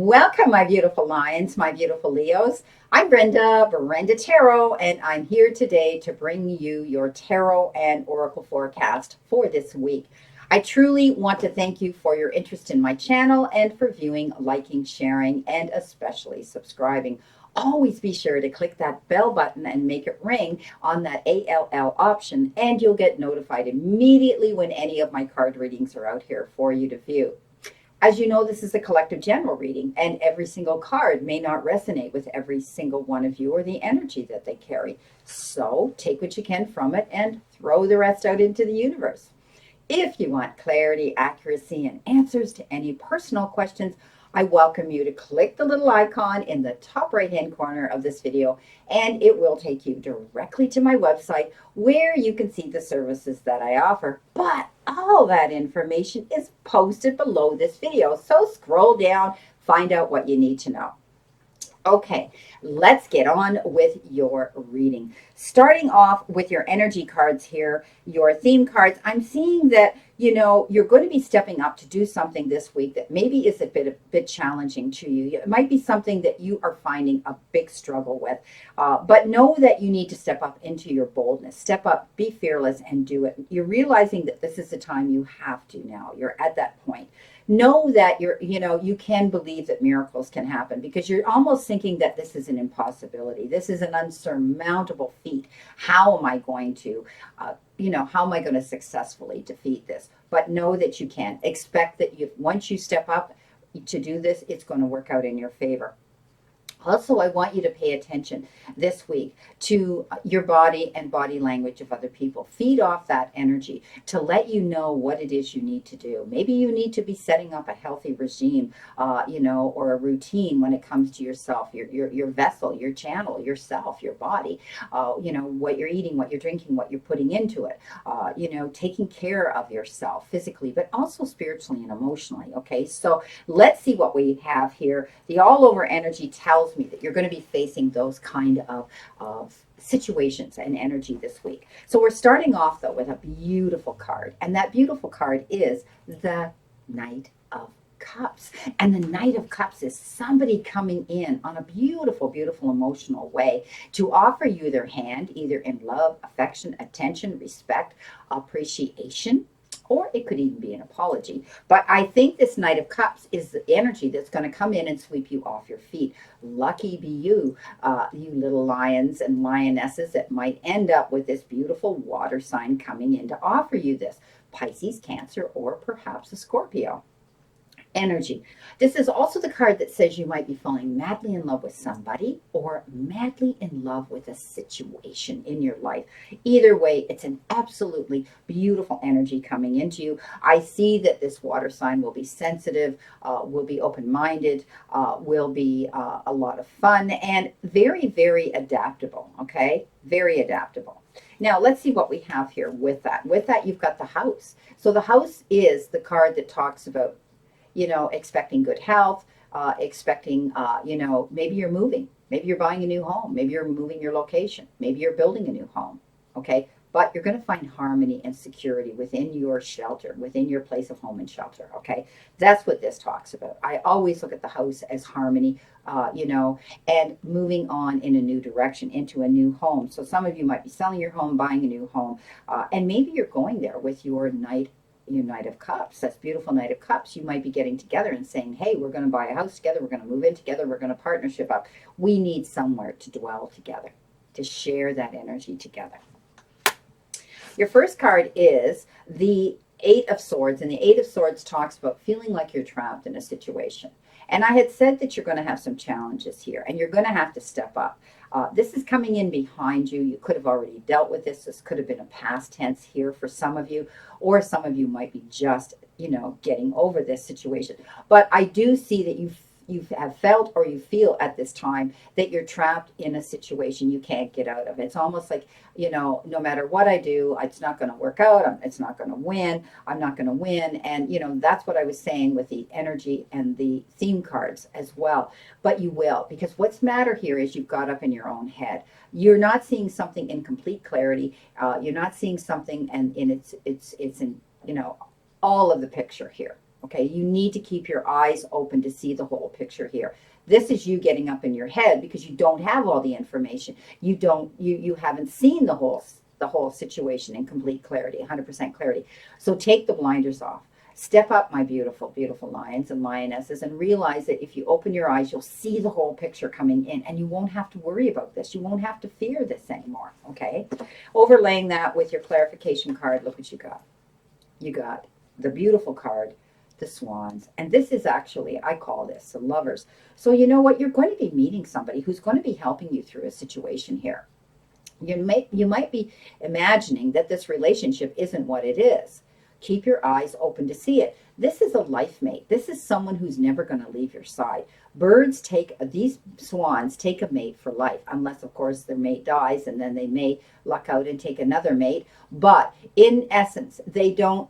Welcome, my beautiful lions, my beautiful Leos. I'm Brenda Tarot, and I'm here today to bring you your tarot and oracle forecast for this week. I truly want to thank you for your interest in my channel and for viewing, liking, sharing, and especially subscribing. Always be sure to click that bell button and make it ring on that ALL option, and you'll get notified immediately when any of my card readings are out here for you to view. As you know, this is a collective general reading, and every single card may not resonate with every single one of you or the energy that they carry. So take what you can from it and throw the rest out into the universe. If you want clarity, accuracy, and answers to any personal questions, I welcome you to click the little icon in the top right-hand corner of this video, and it will take you directly to my website where you can see the services that I offer. But all that information is posted below this video, so scroll down, find out what you need to know. Okay, let's get on with your reading. Starting off with your energy cards here, your theme cards, I'm seeing that, you're going to be stepping up to do something this week that maybe is a bit challenging to you. It might be something that you are finding a big struggle with, but know that you need to step up into your boldness. Step up, be fearless, and do it. You're realizing that this is the time you have to now. You're at that point. Know that you can believe that miracles can happen, because you're almost thinking that this is an impossibility. This is an unsurmountable feat. How am I going to, how am I going to successfully defeat this? But know that you can. Expect that once you step up to do this, it's going to work out in your favor. Also, I want you to pay attention this week to your body and body language of other people. Feed off that energy to let you know what it is you need to do. Maybe you need to be setting up a healthy regime, or a routine when it comes to yourself, your vessel, your channel, yourself, your body, what you're eating, what you're drinking, what you're putting into it, taking care of yourself physically, but also spiritually and emotionally. Okay, so let's see what we have here. The all over energy tells me that you're going to be facing those kind of situations and energy this week. So we're starting off though with a beautiful card, and that beautiful card is the Knight of Cups. And the Knight of Cups is somebody coming in on a beautiful, beautiful emotional way to offer you their hand, either in love, affection, attention, respect, appreciation, or it could even be an apology. But I think this Knight of Cups is the energy that's going to come in and sweep you off your feet. Lucky be you, you little lions and lionesses that might end up with this beautiful water sign coming in to offer you this. Pisces, Cancer, or perhaps a Scorpio energy. This is also the card that says you might be falling madly in love with somebody or madly in love with a situation in your life. Either way, it's an absolutely beautiful energy coming into you. I see that this water sign will be sensitive, will be open-minded, will be a lot of fun, and very, very adaptable, okay? Very adaptable. Now, let's see what we have here with that. With that, you've got the House. So the House is the card that talks about expecting good health, expecting, maybe you're moving, maybe you're buying a new home, maybe you're moving your location, maybe you're building a new home, okay? But you're going to find harmony and security within your shelter, within your place of home and shelter, okay? That's what this talks about. I always look at the House as harmony, and moving on in a new direction, into a new home. So some of you might be selling your home, buying a new home, and maybe you're going there with your Knight of Cups. That's beautiful Knight of Cups. You might be getting together and saying, hey, we're going to buy a house together, we're going to move in together, we're going to partnership up. We need somewhere to dwell together, to share that energy together. Your first card is the Eight of Swords, and the Eight of Swords talks about feeling like you're trapped in a situation. And I had said that you're going to have some challenges here, and you're going to have to step up. This is coming in behind you. You could have already dealt with this. This could have been a past tense here for some of you, or some of you might be just, getting over this situation. But I do see that you have felt, or you feel at this time, that you're trapped in a situation you can't get out of. It's almost like, no matter what I do, it's not going to work out. It's not going to win. I'm not going to win. And, that's what I was saying with the energy and the theme cards as well. But you will, because what's matter here is you've got up in your own head. You're not seeing something in complete clarity. You're not seeing something and it's in, all of the picture here. Okay, you need to keep your eyes open to see the whole picture here. This is you getting up in your head because you don't have all the information. You haven't seen the whole situation in complete clarity, 100% clarity. So take the blinders off. Step up, my beautiful, beautiful lions and lionesses, and realize that if you open your eyes, you'll see the whole picture coming in, and you won't have to worry about this. You won't have to fear this anymore, okay? Overlaying that with your clarification card, look what you got. You got the beautiful card, the swans. And this is actually, I call this the lovers. So you know what? You're going to be meeting somebody who's going to be helping you through a situation here. You might be imagining that this relationship isn't what it is. Keep your eyes open to see it. This is a life mate. This is someone who's never going to leave your side. These swans take a mate for life, unless, of course, their mate dies, and then they may luck out and take another mate. But in essence, they don't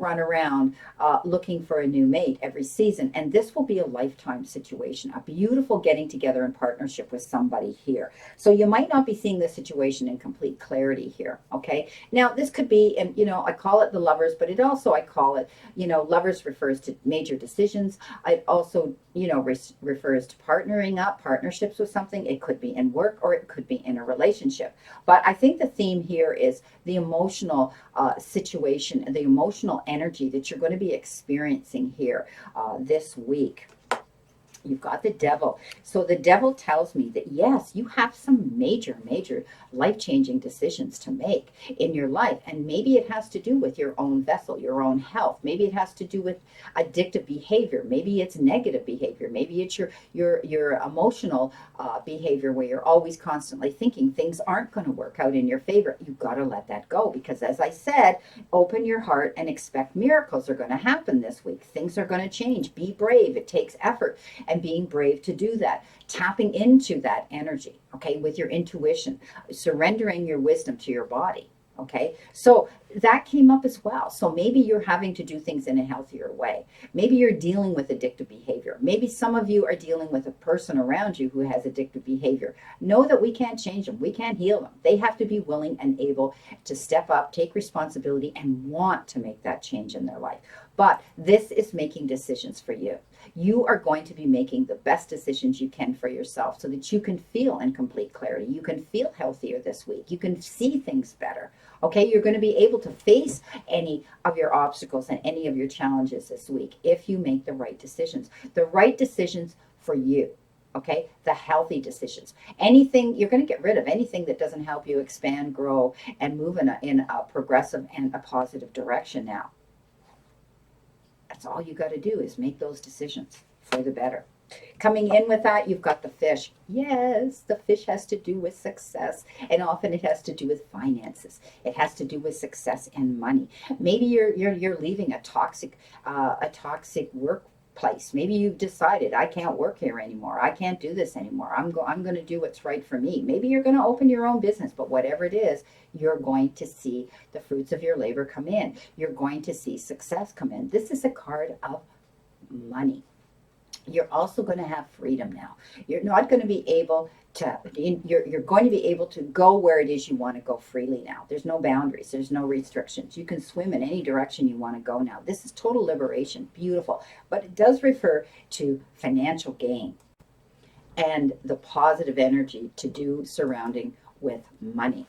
run around looking for a new mate every season. And this will be a lifetime situation, a beautiful getting together in partnership with somebody here. So you might not be seeing the situation in complete clarity here. Okay. Now this could be, and I call it the lovers, but I call it, lovers refers to major decisions. It also, refers to partnering up, partnerships with something. It could be in work or it could be in a relationship. But I think the theme here is the emotional situation and the emotional energy that you're going to be experiencing here this week. You've got the devil. So the devil tells me that, yes, you have some major, major life-changing decisions to make in your life. And maybe it has to do with your own vessel, your own health. Maybe it has to do with addictive behavior. Maybe it's negative behavior. Maybe it's your emotional behavior where you're always constantly thinking things aren't going to work out in your favor. You've got to let that go because, as I said, open your heart and expect miracles are going to happen this week. Things are going to change. Be brave. It takes effort. And being brave to do that, tapping into that energy, okay, with your intuition, surrendering your wisdom to your body, okay? So that came up as well. So maybe you're having to do things in a healthier way. Maybe you're dealing with addictive behavior. Maybe some of you are dealing with a person around you who has addictive behavior. Know that we can't change them. We can't heal them. They have to be willing and able to step up, take responsibility, and want to make that change in their life. But this is making decisions for you. You are going to be making the best decisions you can for yourself so that you can feel in complete clarity. You can feel healthier this week. You can see things better. Okay, you're going to be able to face any of your obstacles and any of your challenges this week if you make the right decisions. The right decisions for you. Okay, the healthy decisions. Anything, you're going to get rid of anything that doesn't help you expand, grow, and move in a progressive and a positive direction now. That's all you got to do is make those decisions for the better. Coming in with that, you've got the fish. Yes, the fish has to do with success, and often it has to do with finances. It has to do with success and money. Maybe you're leaving a toxic workplace. Maybe you've decided, I can't work here anymore. I can't do this anymore. I'm going to do what's right for me. Maybe you're going to open your own business, but whatever it is, you're going to see the fruits of your labor come in. You're going to see success come in. This is a card of money. You're also going to have freedom now. You're not going to be able to, you're going to be able to go where it is you want to go freely now. There's no boundaries. There's no restrictions. You can swim in any direction you want to go now. This is total liberation. Beautiful. But it does refer to financial gain and the positive energy to do surrounding with money.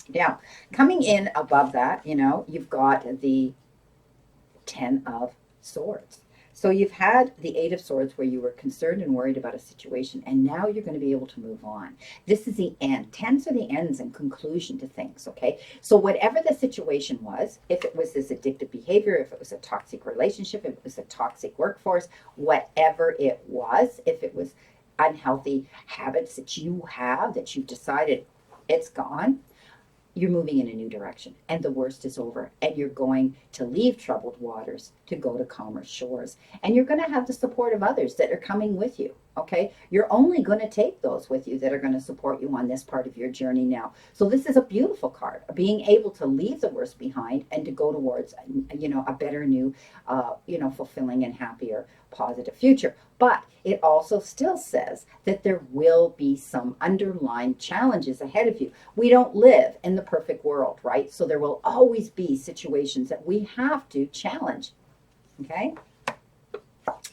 Now, coming in above that, you've got the 10 of Swords. So you've had the Eight of Swords where you were concerned and worried about a situation, and now you're going to be able to move on. This is the end. Tens are the ends and conclusion to things, okay? So whatever the situation was, if it was this addictive behavior, if it was a toxic relationship, if it was a toxic workforce, whatever it was, if it was unhealthy habits that you have, that you've decided it's gone, you're moving in a new direction and the worst is over, and you're going to leave troubled waters to go to calmer shores, and you're going to have the support of others that are coming with you. Okay, you're only going to take those with you that are going to support you on this part of your journey now. So this is a beautiful card, being able to leave the worst behind and to go towards a better, new fulfilling and happier, positive future. But it also still says that there will be some underlying challenges ahead of you. We don't live in the perfect world, right? So there will always be situations that we have to challenge. Okay?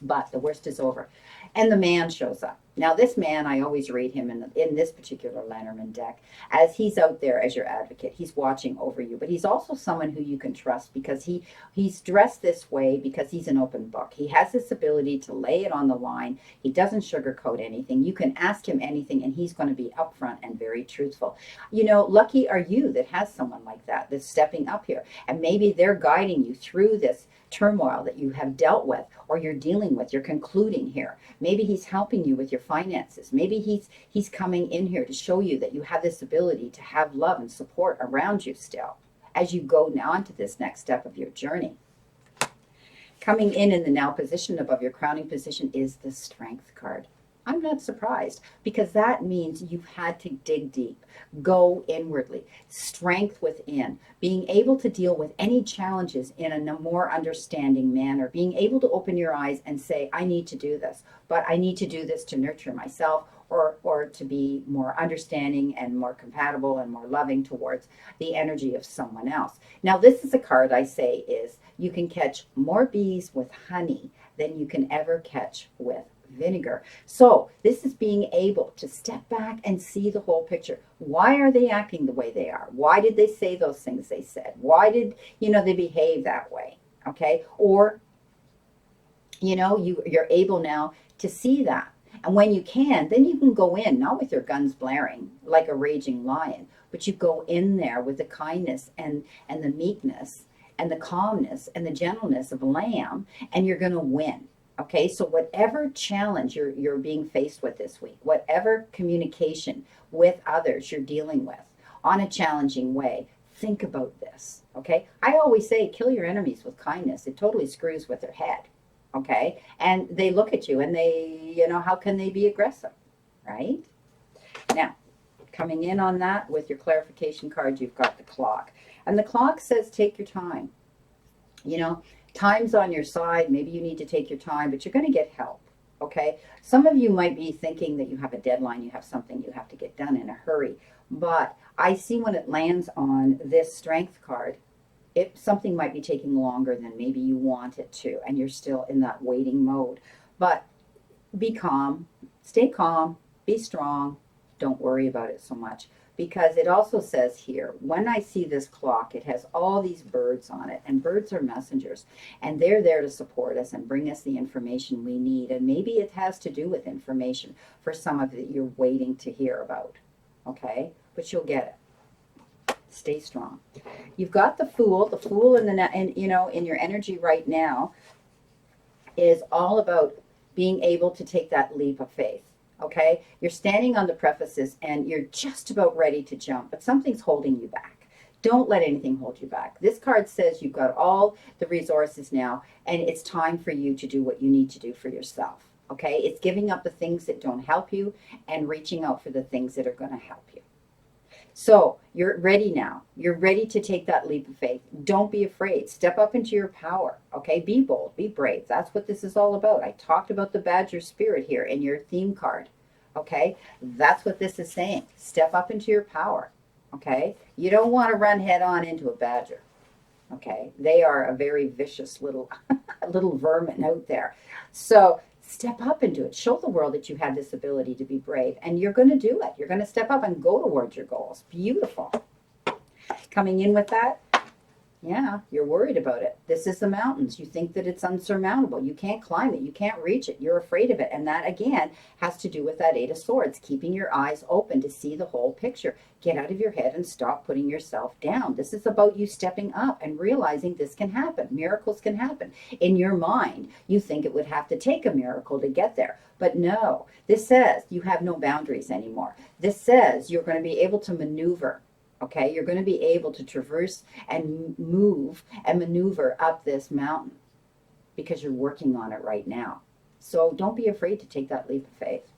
But the worst is over. And the man shows up. Now, this man, I always read him in this particular Lenormand deck as he's out there as your advocate. He's watching over you, but he's also someone who you can trust because he's dressed this way because he's an open book. He has this ability to lay it on the line. He doesn't sugarcoat anything. You can ask him anything, and he's going to be upfront and very truthful. You know, lucky are you that has someone like that that's stepping up here, and maybe they're guiding you through this turmoil that you have dealt with or you're dealing with. You're concluding here. Maybe he's helping you with your finances. Maybe he's coming in here to show you that you have this ability to have love and support around you still as you go on to this next step of your journey. Coming in the now position above your crowning position is the Strength card. I'm not surprised because that means you've had to dig deep, go inwardly, strength within, being able to deal with any challenges in a more understanding manner, being able to open your eyes and say, I need to do this, but I need to do this to nurture myself or to be more understanding and more compatible and more loving towards the energy of someone else. Now, this is a card I say is you can catch more bees with honey than you can ever catch with vinegar. So this is being able to step back and see the whole picture. Why are they acting the way they are? Why did they say those things they said? Why did, they behave that way? Okay. Or, you're able now to see that. And when you can, then you can go in, not with your guns blaring like a raging lion, but you go in there with the kindness and the meekness and the calmness and the gentleness of a lamb, and you're going to win. Okay, so whatever challenge you're being faced with this week, whatever communication with others you're dealing with on a challenging way, think about this. Okay, I always say kill your enemies with kindness. It totally screws with their head. Okay, and they look at you and they, how can they be aggressive, right? Now, coming in on that with your clarification card, you've got the clock. And the clock says take your time. Time's on your side. Maybe you need to take your time, but you're going to get help. Okay. Some of you might be thinking that you have a deadline, you have something you have to get done in a hurry. But I see when it lands on this Strength card, something might be taking longer than maybe you want it to, and you're still in that waiting mode. But be calm, stay calm, be strong. Don't worry about it so much. Because it also says here, when I see this clock, it has all these birds on it, and birds are messengers, and they're there to support us and bring us the information we need. And maybe it has to do with information for some of it you're waiting to hear about, okay? But you'll get it. Stay strong. You've got the Fool in your energy right now is all about being able to take that leap of faith. Okay, you're standing on the precipice and you're just about ready to jump, but something's holding you back. Don't let anything hold you back. This card says you've got all the resources now, and it's time for you to do what you need to do for yourself. Okay, it's giving up the things that don't help you and reaching out for the things that are going to help you. So you're ready now. You're ready to take that leap of faith. Don't be afraid. Step up into your power. Okay, be bold, be brave. That's what this is all about. I talked about the Badger spirit here in your theme card. Okay, that's what this is saying. Step up into your power. Okay, you don't want to run head on into a badger. Okay, they are a very vicious little vermin out there. So step up into it. Show the world that you have this ability to be brave, and you're going to do it. You're going to step up and go towards your goals. Beautiful. Coming in with that, yeah, you're worried about it. This is the mountains. You think that it's unsurmountable. You can't climb it. You can't reach it. You're afraid of it. And that, again, has to do with that Eight of Swords, keeping your eyes open to see the whole picture. Get out of your head and stop putting yourself down. This is about you stepping up and realizing this can happen. Miracles can happen. In your mind, you think it would have to take a miracle to get there. But no, this says you have no boundaries anymore. This says you're going to be able to maneuver. Okay, you're going to be able to traverse and move and maneuver up this mountain because you're working on it right now. So don't be afraid to take that leap of faith.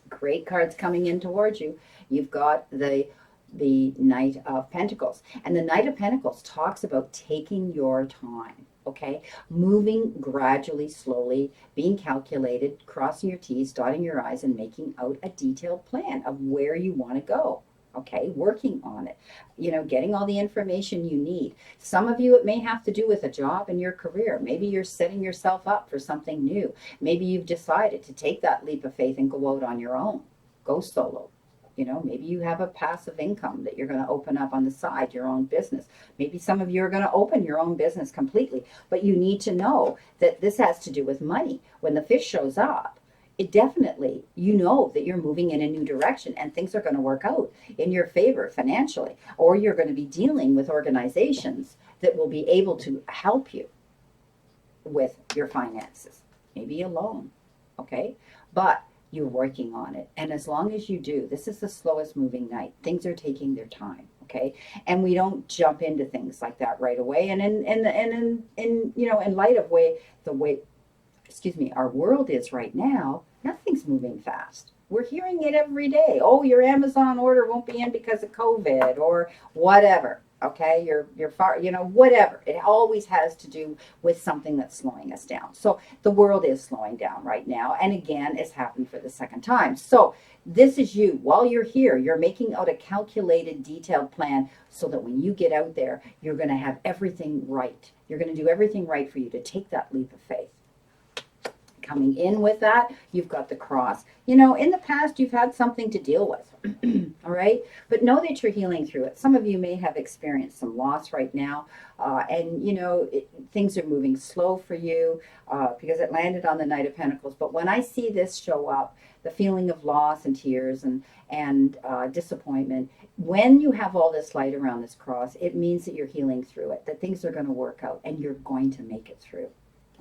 Great cards coming in towards you. You've got the Knight of Pentacles. And the Knight of Pentacles talks about taking your time. Okay, moving gradually, slowly, being calculated, crossing your T's, dotting your I's, and making out a detailed plan of where you want to go. Okay, working on it, getting all the information you need. Some of you, it may have to do with a job in your career. Maybe you're setting yourself up for something new. Maybe you've decided to take that leap of faith and go out on your own, go solo. Maybe you have a passive income that you're going to open up on the side, your own business. Maybe some of you are going to open your own business completely, but you need to know that this has to do with money. When the fish shows up, it definitely, that you're moving in a new direction and things are going to work out in your favor financially, or you're going to be dealing with organizations that will be able to help you with your finances, maybe a loan. Okay, but you're working on it, and as long as you do, this is the slowest moving night. Things are taking their time. Okay, and we don't jump into things like that right away. And in light of the way our world is right now, nothing's moving fast. We're hearing it every day. Oh, your Amazon order won't be in because of COVID or whatever. Okay, you're far, whatever. It always has to do with something that's slowing us down. So the world is slowing down right now. And again, it's happened for the second time. So this is you. While you're here, you're making out a calculated, detailed plan so that when you get out there, you're going to have everything right. You're going to do everything right for you to take that leap of faith. Coming in with that, you've got the cross. In the past, you've had something to deal with, all right? But know that you're healing through it. Some of you may have experienced some loss right now, and, things are moving slow for you because it landed on the Knight of Pentacles. But when I see this show up, the feeling of loss and tears and disappointment, when you have all this light around this cross, it means that you're healing through it, that things are going to work out, and you're going to make it through.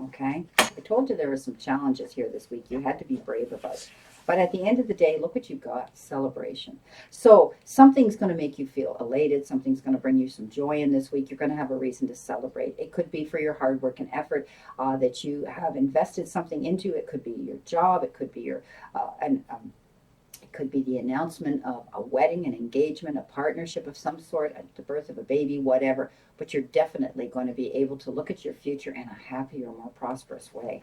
Okay, I told you there were some challenges here this week. You had to be brave about it. But at the end of the day, look what you got, celebration. So something's going to make you feel elated. Something's going to bring you some joy in this week. You're going to have a reason to celebrate. It could be for your hard work and effort that you have invested something into. It could be your job. It could be your it could be the announcement of a wedding, an engagement, a partnership of some sort, the birth of a baby, whatever. But you're definitely going to be able to look at your future in a happier, more prosperous way.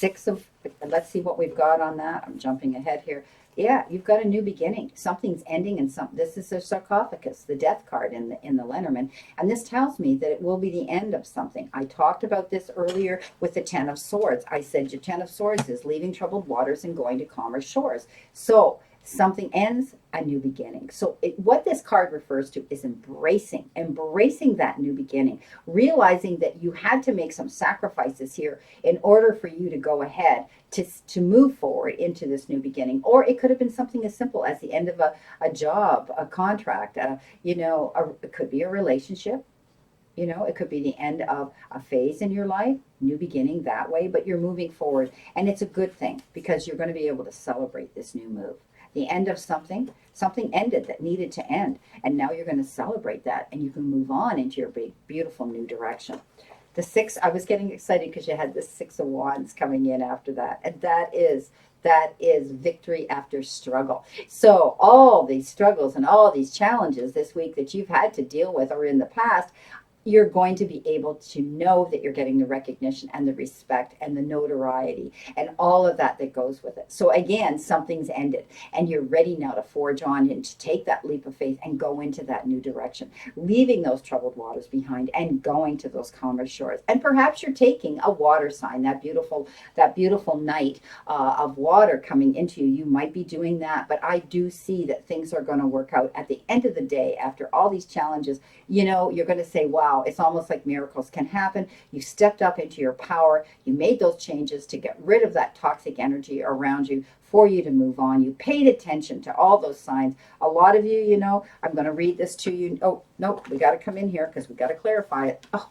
Let's see what we've got on that. I'm jumping ahead here. Yeah, you've got a new beginning. Something's ending, and this is a sarcophagus, the death card in the Lenormand, and this tells me that it will be the end of something. I talked about this earlier with the Ten of Swords. I said your Ten of Swords is leaving troubled waters and going to calmer shores. So something ends, a new beginning. So what this card refers to is embracing that new beginning, realizing that you had to make some sacrifices here in order for you to go ahead to move forward into this new beginning. Or it could have been something as simple as the end of a job, a contract, it could be a relationship. It could be the end of a phase in your life, new beginning that way, but you're moving forward. And it's a good thing because you're going to be able to celebrate this new move. The end of something ended that needed to end. And now you're going to celebrate that and you can move on into your big, beautiful new direction. The six, I was getting excited because you had the Six of Wands coming in after that. And that is victory after struggle. So all these struggles and all these challenges this week that you've had to deal with or in the past, you're going to be able to know that you're getting the recognition and the respect and the notoriety and all of that goes with it. So again, something's ended and you're ready now to forge on and to take that leap of faith and go into that new direction, leaving those troubled waters behind and going to those calmer shores. And perhaps you're taking a water sign, that beautiful night of water coming into you. You might be doing that, but I do see that things are going to work out at the end of the day. After all these challenges, you're going to say, wow, it's almost like miracles can happen. You stepped up into your power. You made those changes to get rid of that toxic energy around you for you to move on. You paid attention to all those signs. A lot of you, I'm going to read this to you. Oh, no, we got to come in here because we got to clarify it. Oh,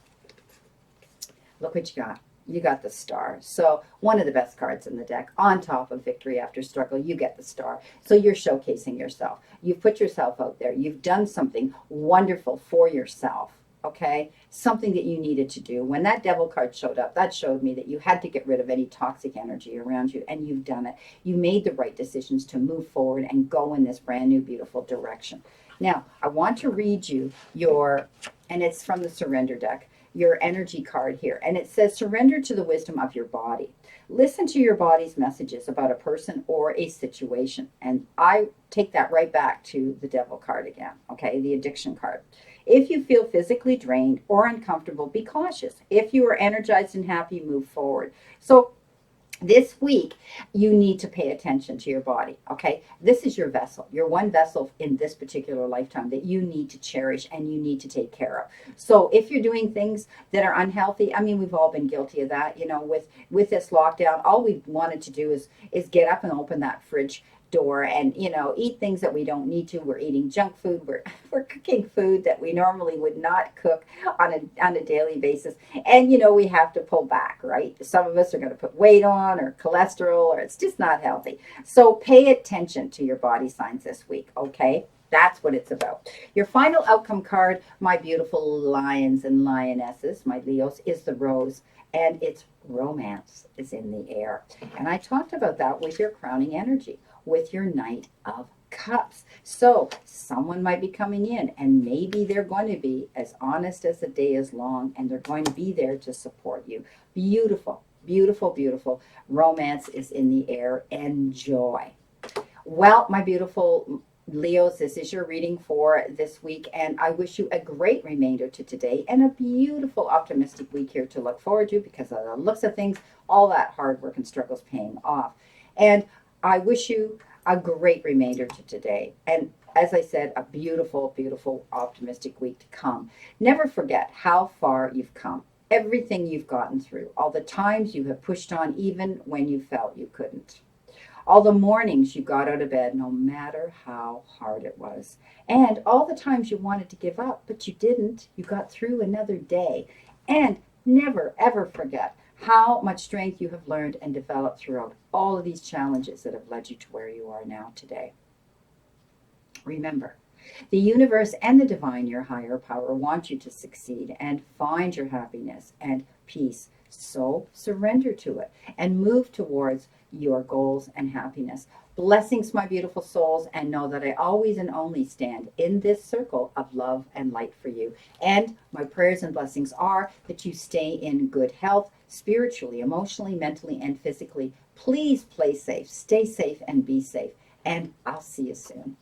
look what you got. You got the Star. So one of the best cards in the deck. On top of victory after struggle, you get the Star. So you're showcasing yourself. You've put yourself out there. You've done something wonderful for yourself. Okay, something that you needed to do. When that Devil card showed up, that showed me that you had to get rid of any toxic energy around you, and you've done it. You made the right decisions to move forward and go in this brand new, beautiful direction. Now, I want to read you and it's from the Surrender deck, your energy card here. And it says, surrender to the wisdom of your body. Listen to your body's messages about a person or a situation. And I take that right back to the devil card again, okay, the addiction card. If you feel physically drained or uncomfortable, be cautious. If you are energized and happy, move forward. So this week, you need to pay attention to your body, okay? This is your vessel, your one vessel in this particular lifetime that you need to cherish and you need to take care of. So if you're doing things that are unhealthy, I mean, we've all been guilty of that, you know, with this lockdown. All we wanted to do is get up and open that fridge door and, you know, eat things that we don't need to. We're eating junk food. We're cooking food that we normally would not cook on a daily basis. And, you know, we have to pull back, right? Some of us are going to put weight on or cholesterol, or it's just not healthy. So pay attention to your body signs this week, okay? That's what it's about. Your final outcome card, my beautiful lions and lionesses, my Leos, is the rose. And it's romance is in the air. And I talked about that with your crowning energy, with your Knight of Cups. So someone might be coming in and maybe they're going to be as honest as the day is long and they're going to be there to support you. Beautiful, beautiful, beautiful. Romance is in the air. Enjoy. Well, my beautiful Leos, this is your reading for this week, and I wish you a great remainder to today and a beautiful, optimistic week here to look forward to, because of the looks of things, all that hard work and struggles paying off. And I wish you a great remainder to today. And as I said, a beautiful, beautiful, optimistic week to come. Never forget how far you've come, everything you've gotten through, all the times you have pushed on even when you felt you couldn't. All the mornings you got out of bed, no matter how hard it was. And all the times you wanted to give up, but you didn't. You got through another day. And never, ever forget how much strength you have learned and developed throughout all of these challenges that have led you to where you are now today. Remember, the universe and the divine, your higher power, want you to succeed and find your happiness and peace. So surrender to it and move towards your goals and happiness. Blessings, my beautiful souls, and know that I always and only stand in this circle of love and light for you. And my prayers and blessings are that you stay in good health, spiritually, emotionally, mentally, and physically. Please play safe, stay safe, and be safe. And I'll see you soon.